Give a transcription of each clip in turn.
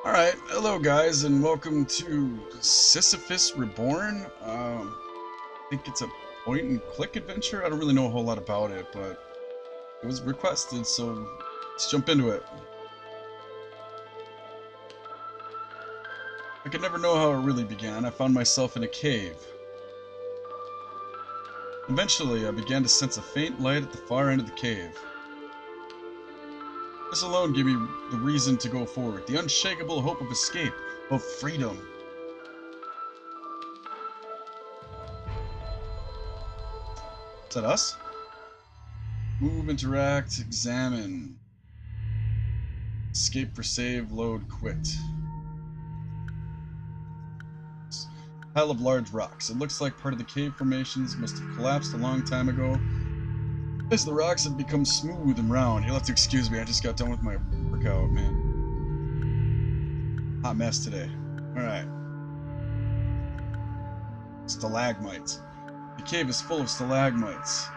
Alright, hello guys, and welcome to Sisyphus Reborn. I think it's a point-and-click adventure. I don't really know a whole lot about it, but it was requested, so let's jump into it. I could never know how it really began. I found myself in a cave. Eventually, I began to sense a faint light at the far end of the cave. This alone gave me the reason to go forward, the unshakable hope of escape, of freedom. Is that us? Move, interact, examine. Escape for save, load, quit. Pile of large rocks. It looks like part of the cave formations must have collapsed a long time ago, as the rocks have become smooth and round. You'll have to excuse me, I just got done with my workout, man. Hot mess today. Alright. Stalagmites. The cave is full of stalagmites.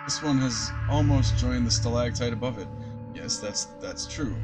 This one has almost joined the stalactite above it. Yes, that's true.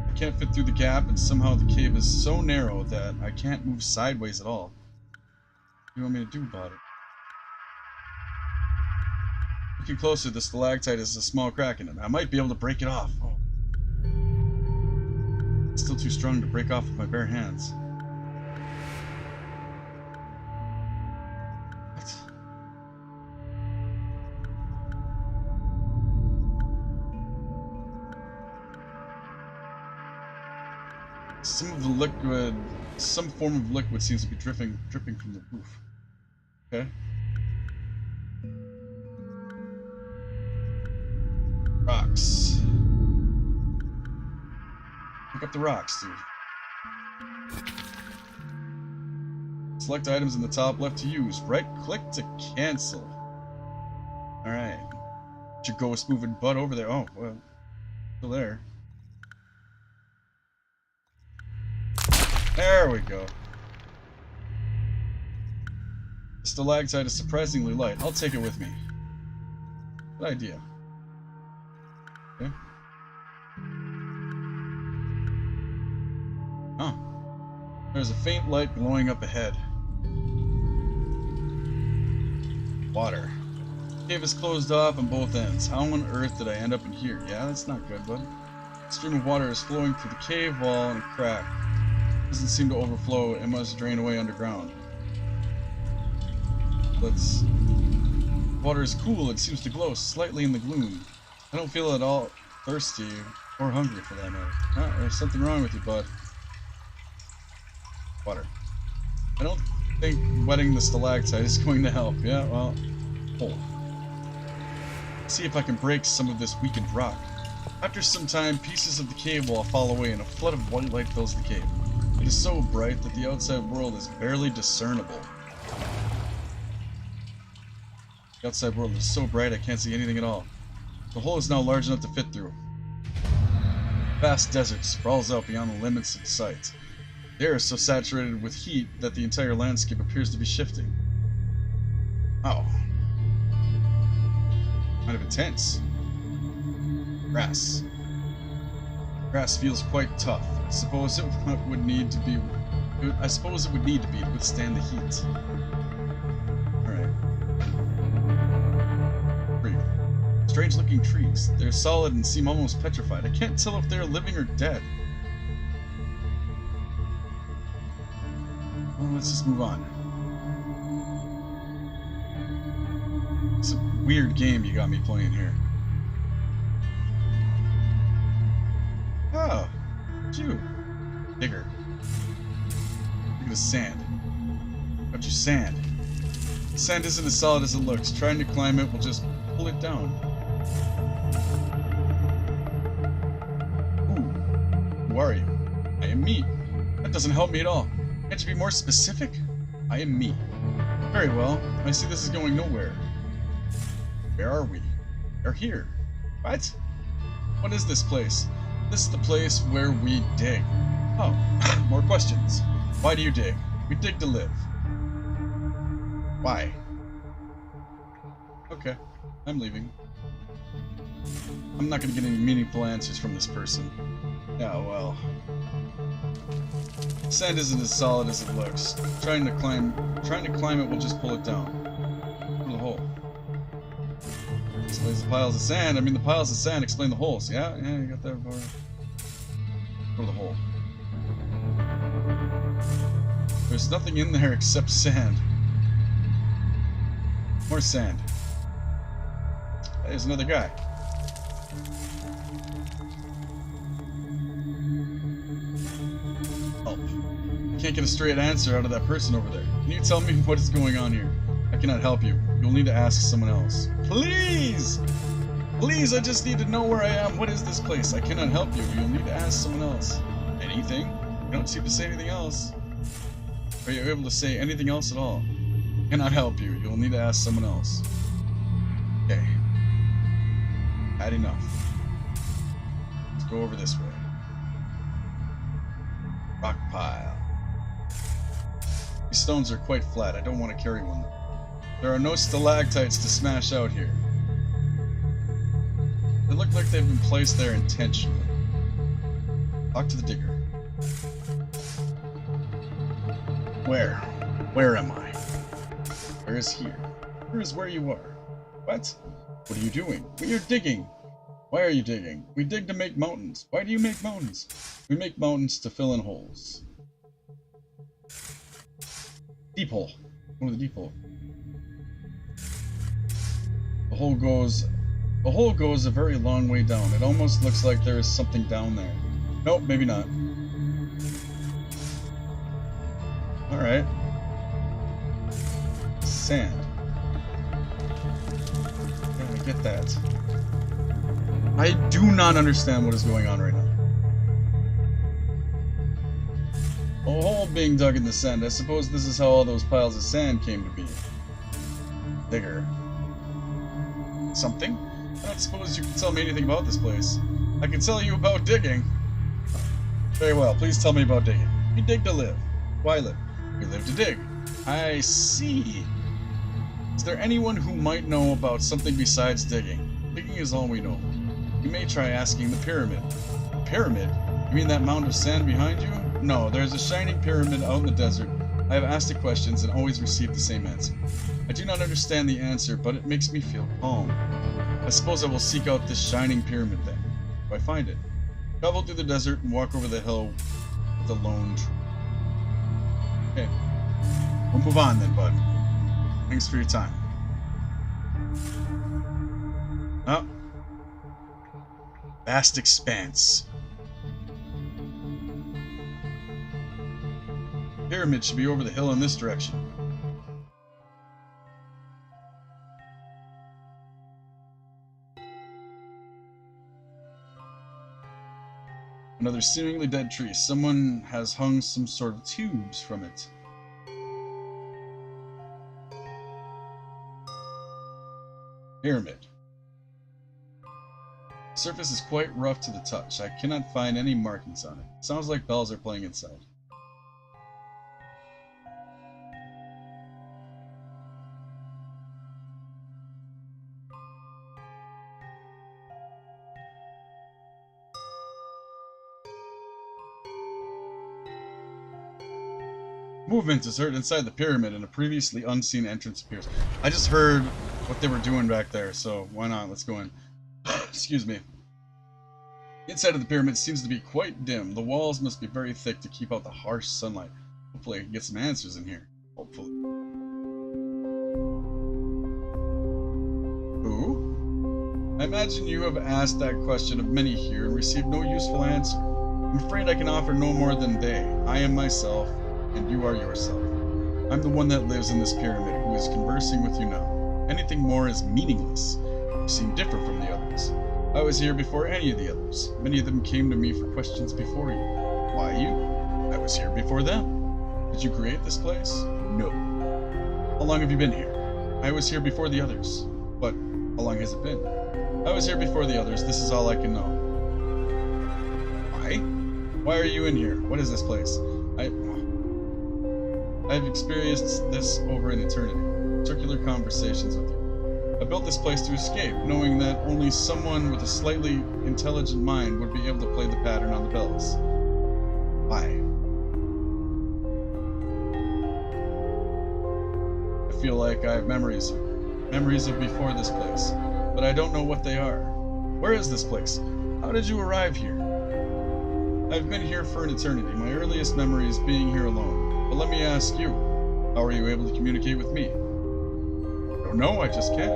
I can't fit through the gap, and somehow the cave is so narrow that I can't move sideways at all. What do you want me to do about it? Looking closer, the stalactite has a small crack in it. I might be able to break it off. Oh. It's still too strong to break off with my bare hands. What? Some form of liquid seems to be dripping from the roof. Okay. Rocks. Pick up the rocks, dude. Select items in the top left to use. Right click to cancel. Alright. Your ghost moving butt over there. Oh, well. Still there. There we go. The stalactite is surprisingly light. I'll take it with me. Good idea. Okay. Oh. There's a faint light glowing up ahead. Water. The cave is closed off on both ends. How on earth did I end up in here? Yeah, that's not good, bud. A stream of water is flowing through the cave wall and a crack. It doesn't seem to overflow. It must drain away underground. Water is cool. It seems to glow slightly in the gloom. I don't feel at all thirsty or hungry for that matter. Oh, there's something wrong with you, bud. Water. I don't think wetting the stalactite is going to help. Yeah, well, hold. See if I can break some of this weakened rock. After some time, pieces of the cave wall fall away and a flood of white light fills the cave. It is so bright that the outside world is barely discernible. The outside world is so bright I can't see anything at all. The hole is now large enough to fit through. Vast desert sprawls out beyond the limits of sight. The air is so saturated with heat that the entire landscape appears to be shifting. Oh. Kind of intense. Grass. Grass feels quite tough. I suppose it would need to be to withstand the heat. Alright. Breathe. Strange looking trees. They're solid and seem almost petrified. I can't tell if they're living or dead. Well, let's just move on. It's a weird game you got me playing here. Oh, it's you. Digger. Look at the sand. Got your sand. The sand isn't as solid as it looks. Trying to climb it will just pull it down. Ooh. Who are you? I am me. That doesn't help me at all. Can't you be more specific? I am me. Very well. I see this is going nowhere. Where are we? We're here. What? What is this place? This is the place where we dig. Oh, more questions. Why do you dig? We dig to live. Why? Okay, I'm leaving. I'm not gonna get any meaningful answers from this person. Yeah, well. Sand isn't as solid as it looks. Trying to climb it will just pull it down. Go to the hole. Explains the piles of sand. I mean, the piles of sand explain the holes. Yeah, you got that part. Go to the hole. There's nothing in there except sand. More sand. There's another guy. Help. I can't get a straight answer out of that person over there. Can you tell me what is going on here? I cannot help you. You'll need to ask someone else. Please! Please, I just need to know where I am. What is this place? I cannot help you. You'll need to ask someone else. Anything? You don't seem to say anything else. Are you able to say anything else at all? I cannot help you. You'll need to ask someone else. Okay. Had enough. Let's go over this way. Rock pile. These stones are quite flat. I don't want to carry one. There are no stalactites to smash out here. They look like they've been placed there intentionally. Talk to the digger. Where? Where am I? Where is here? Here is where you are. What? What are you doing? We are digging. Why are you digging? We dig to make mountains. Why do you make mountains? We make mountains to fill in holes. Deep hole. Go to the deep hole. The hole goes a very long way down. It almost looks like there is something down there. Nope, maybe not. Alright. Sand. Yeah, I get that. I do not understand what is going on right now. A hole being dug in the sand. I suppose this is how all those piles of sand came to be. Digger. Something? I don't suppose you can tell me anything about this place. I can tell you about digging. Very well, please tell me about digging. We dig to live. Why live? We live to dig. I see. Is there anyone who might know about something besides digging? Digging is all we know. You may try asking the pyramid. Pyramid? You mean that mound of sand behind you? No, there's a shining pyramid out in the desert. I have asked it questions and always received the same answer. I do not understand the answer, but it makes me feel calm. I suppose I will seek out this shining pyramid then, if I find it. Travel through the desert and walk over the hill with a lone tree. Okay. We'll move on then, bud. Thanks for your time. Oh. Vast expanse. Pyramid should be over the hill in this direction. Another seemingly dead tree. Someone has hung some sort of tubes from it. Pyramid. The surface is quite rough to the touch. I cannot find any markings on it. Sounds like bells are playing inside. Movement is heard inside the pyramid and a previously unseen entrance appears. I just heard what they were doing back there, so why not? Let's go in. Excuse me. Inside of the pyramid seems to be quite dim. The walls must be very thick to keep out the harsh sunlight. Hopefully I can get some answers in here. Hopefully. Who? I imagine you have asked that question of many here and received no useful answer. I'm afraid I can offer no more than they. I am myself, and you are yourself. I'm the one that lives in this pyramid who is conversing with you now. Anything more is meaningless. You seem different from the others. I was here before any of the others. Many of them came to me for questions before you. Why you? I was here before them. Did you create this place? No. How long have you been here? I was here before the others. But how long has it been? I was here before the others. This is all I can know. Why? Why are you in here? What is this place? I've experienced this over an eternity. Circular conversations with you. I built this place to escape, knowing that only someone with a slightly intelligent mind would be able to play the pattern on the bells. Why? feel like I have memories. Memories of before this place. But I don't know what they are. Where is this place? How did you arrive here? I've been here for an eternity, my earliest memories being here alone. But let me ask you, how are you able to communicate with me? I don't know, I just can't.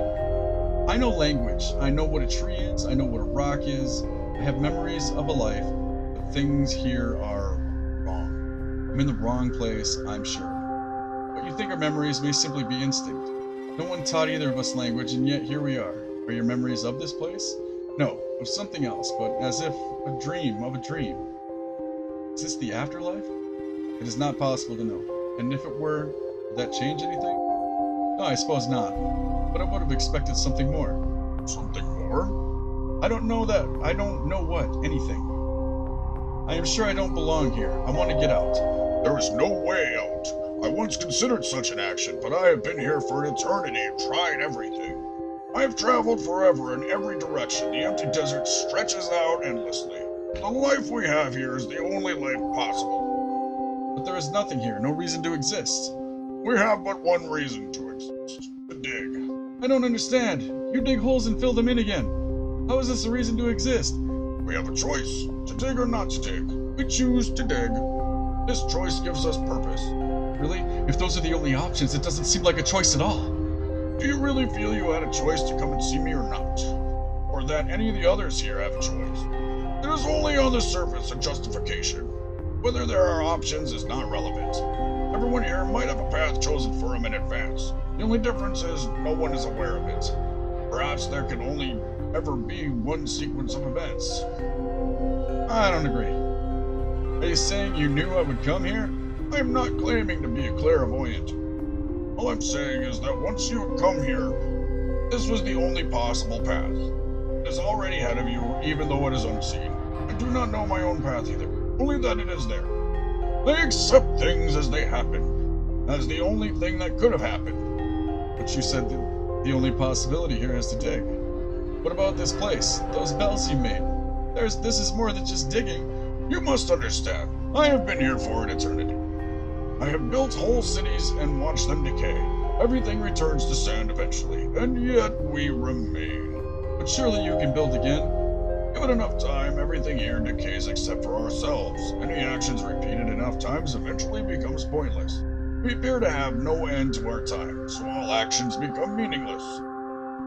I know language. I know what a tree is. I know what a rock is. I have memories of a life, but things here are wrong. I'm in the wrong place, I'm sure. What you think are memories may simply be instinct. No one taught either of us language, and yet here we are. Are your memories of this place? No, of something else, but as if a dream of a dream. Is this the afterlife? It is not possible to know. And if it were, would that change anything? No, I suppose not. But I would have expected something more. Something more? I don't know that. I don't know what. Anything. I am sure I don't belong here. I want to get out. There is no way out. I once considered such an action, but I have been here for an eternity and tried everything. I have traveled forever in every direction. The empty desert stretches out endlessly. The life we have here is the only life possible. But there is nothing here, no reason to exist. We have but one reason to exist. To dig. I don't understand. You dig holes and fill them in again. How is this a reason to exist? We have a choice, to dig or not to dig. We choose to dig. This choice gives us purpose. Really? If those are the only options, it doesn't seem like a choice at all. Do you really feel you had a choice to come and see me or not? Or that any of the others here have a choice? It is only on the surface a justification. Whether there are options is not relevant. Everyone here might have a path chosen for him in advance. The only difference is no one is aware of it. Perhaps there can only ever be one sequence of events. I don't agree. Are you saying you knew I would come here? I am not claiming to be a clairvoyant. All I'm saying is that once you have come here, this was the only possible path. It is already ahead of you, even though it is unseen. I do not know my own path either, only that it is there. I accept things as they happen, as the only thing that could have happened. But you said that the only possibility here is to dig. What about this place? Those bells you made? This is more than just digging. You must understand, I have been here for an eternity. I have built whole cities and watched them decay. Everything returns to sand eventually, and yet we remain. But surely you can build again. Give it enough time, everything here decays except for ourselves. Any actions repeated enough times eventually becomes pointless. We appear to have no end to our time, so all actions become meaningless.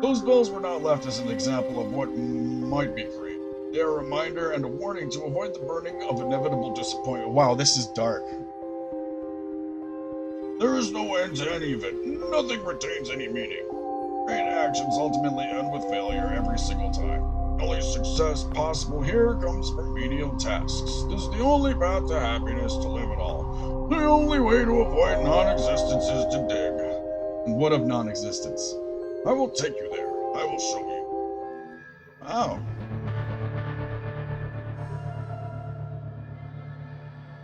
Those bells were not left as an example of what might be created. They are a reminder and a warning to avoid the burning of inevitable disappointment. Wow, this is dark. There is no end to any of it. Nothing retains any meaning. Great actions ultimately end with failure every single time. The only success possible here comes from menial tasks. This is the only path to happiness to live at all. The only way to avoid non-existence is to dig. And what of non-existence? I will take you there. I will show you. Wow.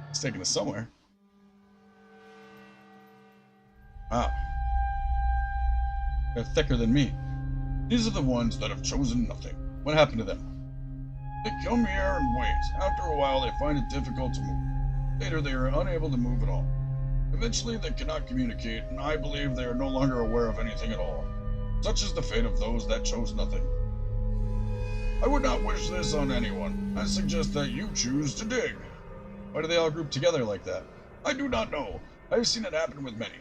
It's taking us somewhere. Wow. They're thicker than me. These are the ones that have chosen nothing. What happened to them? They come here and wait. After a while, they find it difficult to move. Later, they are unable to move at all. Eventually, they cannot communicate, and I believe they are no longer aware of anything at all. Such is the fate of those that chose nothing. I would not wish this on anyone. I suggest that you choose to dig. Why do they all group together like that? I do not know. I have seen it happen with many.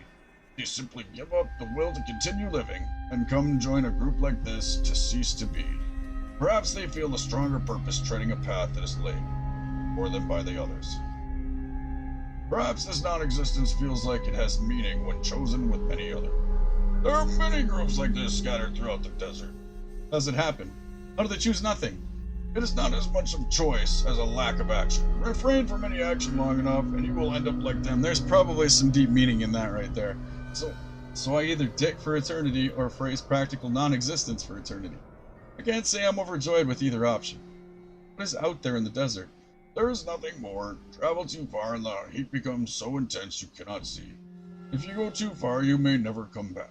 They simply give up the will to continue living and come join a group like this to cease to be. Perhaps they feel a stronger purpose treading a path that is laid for them by the others. Perhaps this non-existence feels like it has meaning when chosen with many others. There are many groups like this scattered throughout the desert. How does it happen? How do they choose nothing? It is not as much of choice as a lack of action. Refrain from any action long enough and you will end up like them. There's probably some deep meaning in that right there. So I either dig for eternity or phrase practical non-existence for eternity. I can't say I'm overjoyed with either option. What is out there in the desert? There is nothing more. Travel too far and the heat becomes so intense you cannot see. If you go too far, you may never come back.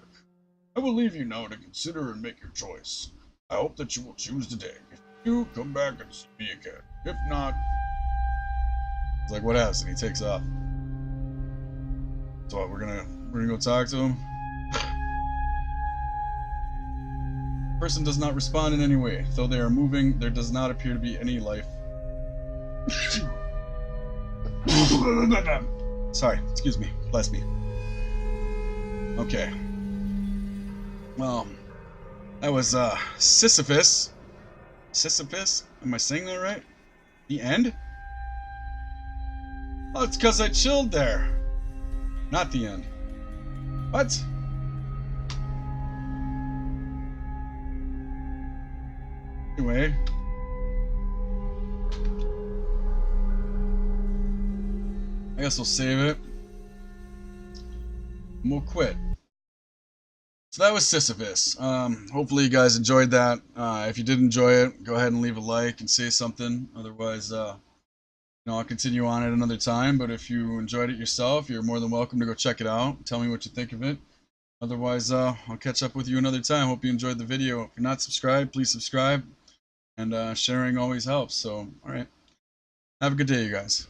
I will leave you now to consider and make your choice. I hope that you will choose to dig. If you come back and see me again. If not... It's like, what happens? And he takes off. So what, we're gonna go talk to him? Person does not respond in any way. Though they are moving, there does not appear to be any life. Sorry, excuse me. Bless me. Okay. Well, that was Sisyphus. Sisyphus? Am I saying that right? The end? Oh, it's because I chilled there. Not the end. What? Anyway. I guess we'll save it. And we'll quit. So that was Sisyphus. Hopefully you guys enjoyed that. If you did enjoy it, go ahead and leave a like and say something. Otherwise, I'll continue on at another time. But if you enjoyed it yourself, you're more than welcome to go check it out. Tell me what you think of it. Otherwise, I'll catch up with you another time. Hope you enjoyed the video. If you're not subscribed, please subscribe. And sharing always helps. So, all right. Have a good day, you guys.